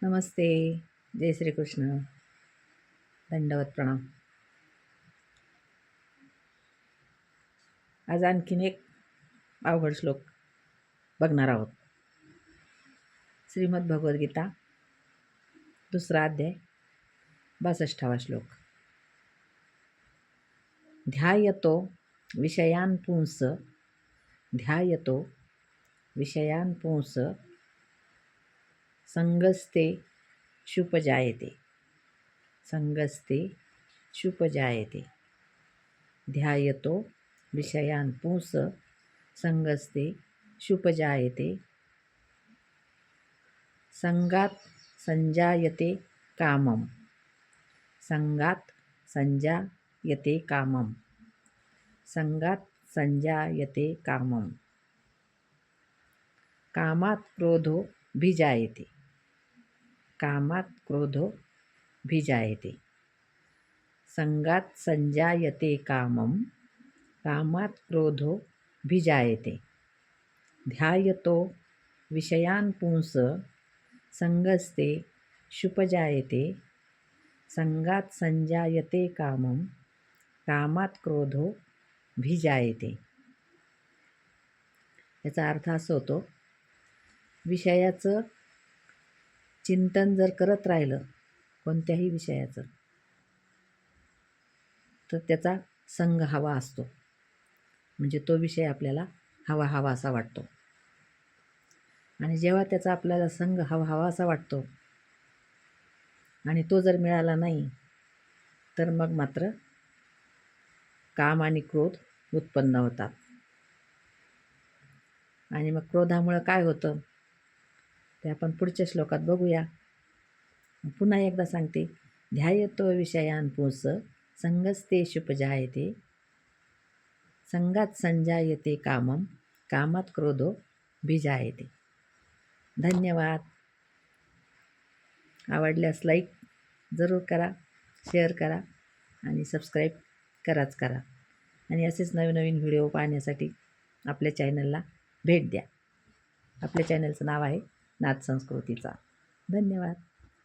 नमस्ते. जय श्री कृष्ण. दंडवत प्रणाम. आज आणखीन एक अवघड श्लोक बघणार आहोत. श्रीमद भगवद्गीता 2रा अध्याय 62वा श्लोक. ध्यायतो विषयान् पुंस ध्यायतो विषयान् पुंस संगस्ते शुपजायते संगस्ते शुपजायते. ध्यायतो विषयान् पुंस संगस्ते शुपजायते. संगात संजायते कामम संगात संजायते कामम संगात संजायते कामम. कामात क्रोधो भिजायते कामात क्रोधो भिजायते. संगात संजायते कामम कामात क्रोधो भिजायते. ध्यायतो विषयान् पुंस संगस्ते शुपजायते. संगात संजायते कामम कामात क्रोधो भिजायते. याचा अर्थ असा होतो, विषयाचं चिंतन जर करत राहिलं कोणत्याही विषयाचं तर त्याचा संग हवा असतो. म्हणजे तो विषय आपल्याला हवा असा वाटतो. आणि जेव्हा त्याचा आपल्याला संग हवा असा वाटतो आणि तो जर मिळाला नाही तर मग मात्र काम आणि क्रोध उत्पन्न होतात. आणि मग क्रोधामुळं काय होतं ते आपण पुढच्या श्लोकात बघूया. पुन्हा एकदा सांगते. ध्यायतो विषयान् पुंस संगस्ते शुपजायते. संगात संजायते कामम कामात क्रोधो भिजायते. धन्यवाद. आवडल्यास लाईक जरूर करा, शेअर करा आणि सबस्क्राईब करा. आणि असेच नवीन व्हिडिओ पाहण्यासाठी आपल्या चॅनलला भेट द्या. आपल्या चॅनलचं नाव आहे नाथ संस्कृतीचा. धन्यवाद.